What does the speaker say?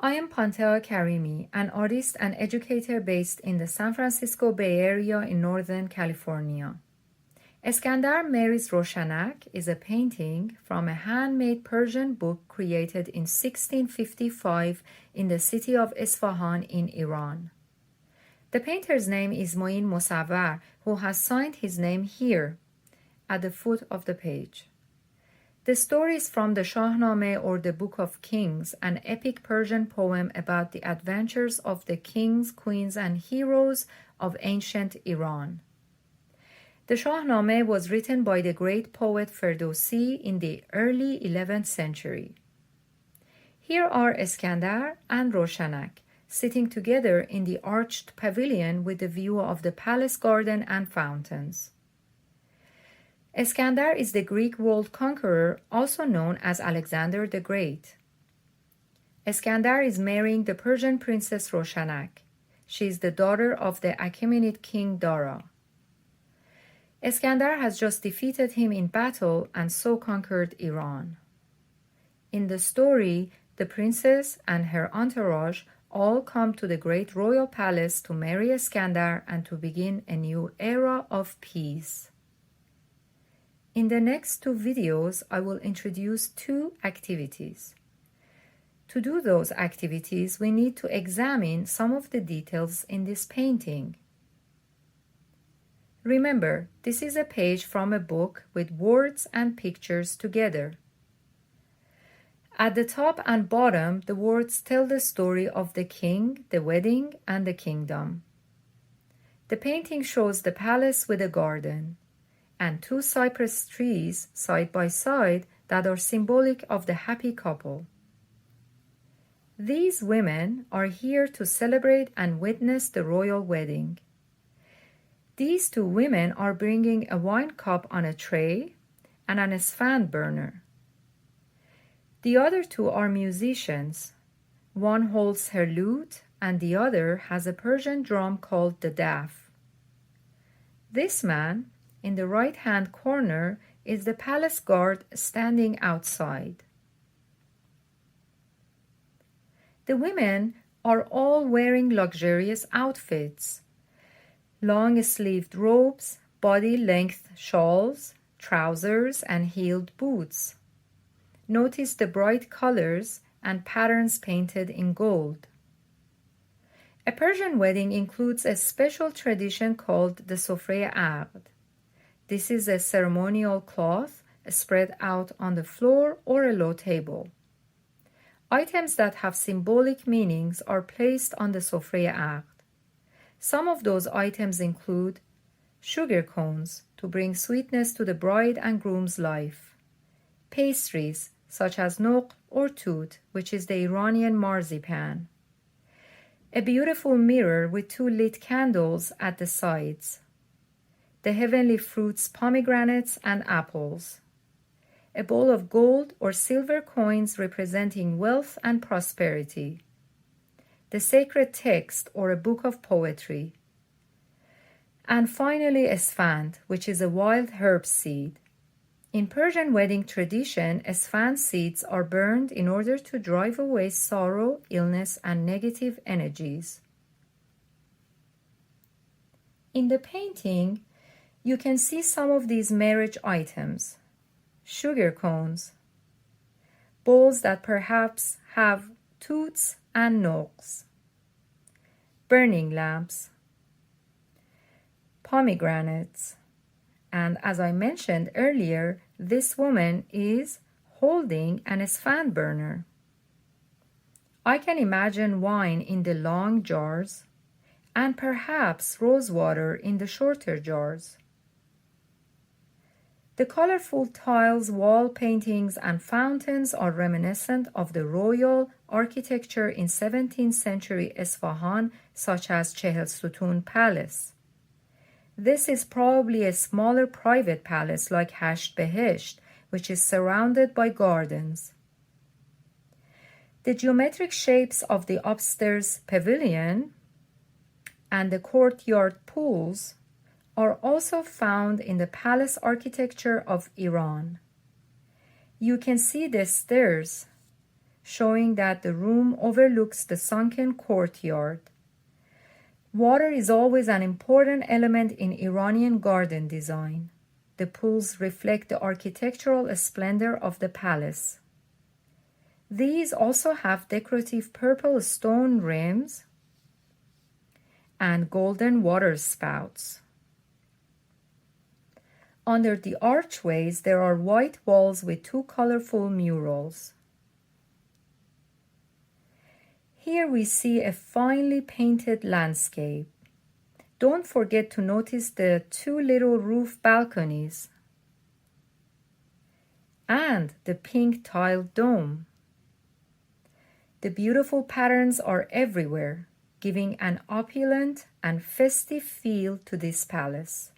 I am Pantea Karimi, an artist and educator based in the San Francisco Bay Area in Northern California. Iskandar Marries Roshanak is a painting from a handmade Persian book created in 1655 in the city of Isfahan in Iran. The painter's name is Moin Mosawwar, who has signed his name here at the foot of the page. The story is from the Shahnameh, or the Book of Kings, an epic Persian poem about the adventures of the kings, queens, and heroes of ancient Iran. The Shahnameh was written by the great poet Ferdowsi in the early 11th century. Here are Iskandar and Roshanak sitting together in the arched pavilion with a view of the palace garden and fountains. Iskandar is the Greek world conqueror, also known as Alexander the Great. Iskandar is marrying the Persian princess Roshanak. She is the daughter of the Achaemenid king Dara. Iskandar has just defeated him in battle and so conquered Iran. In the story, the princess and her entourage all come to the great royal palace to marry Iskandar and to begin a new era of peace. In the next two videos, I will introduce two activities. To do those activities, we need to examine some of the details in this painting. Remember, this is a page from a book with words and pictures together. At the top and bottom, the words tell the story of the king, the wedding, and the kingdom. The painting shows the palace with a garden and two cypress trees side by side that are symbolic of the happy couple. These women are here to celebrate and witness the royal wedding. These two women are bringing a wine cup on a tray and an Isfahan burner. The other two are musicians. One holds her lute and the other has a Persian drum called the daf. This man, in the right-hand corner, is the palace guard standing outside. The women are all wearing luxurious outfits: long-sleeved robes, body-length shawls, trousers, and heeled boots. Notice the bright colors and patterns painted in gold. A Persian wedding includes a special tradition called the Sofre Aqd. This is a ceremonial cloth spread out on the floor or a low table. Items that have symbolic meanings are placed on the Sofre Aqd. Some of those items include sugar cones to bring sweetness to the bride and groom's life, pastries such as noq or tut, which is the Iranian marzipan, a beautiful mirror with two lit candles at the sides, the heavenly fruits pomegranates and apples, a bowl of gold or silver coins representing wealth and prosperity, the sacred text or a book of poetry, and finally Isfahan, which is a wild herb seed. In Persian wedding tradition, Isfahan seeds are burned in order to drive away sorrow, illness, and negative energies. In the painting, you can see some of these marriage items: sugar cones, bowls that perhaps have tuts and noqs, burning lamps, pomegranates, and as I mentioned earlier, this woman is holding an Isfahan burner. I can imagine wine in the long jars and perhaps rose water in the shorter jars. The colorful tiles, wall paintings, and fountains are reminiscent of the royal architecture in 17th century Isfahan, such as Chehel-Sutun Palace. This is probably a smaller private palace like Hasht Behesht, which is surrounded by gardens. The geometric shapes of the upstairs pavilion and the courtyard pools are also found in the palace architecture of Iran. You can see the stairs showing that the room overlooks the sunken courtyard. Water is always an important element in Iranian garden design. The pools reflect the architectural splendor of the palace. These also have decorative purple stone rims and golden water spouts. Under the archways, there are white walls with two colorful murals. Here we see a finely painted landscape. Don't forget to notice the two little roof balconies and the pink tiled dome. The beautiful patterns are everywhere, giving an opulent and festive feel to this palace.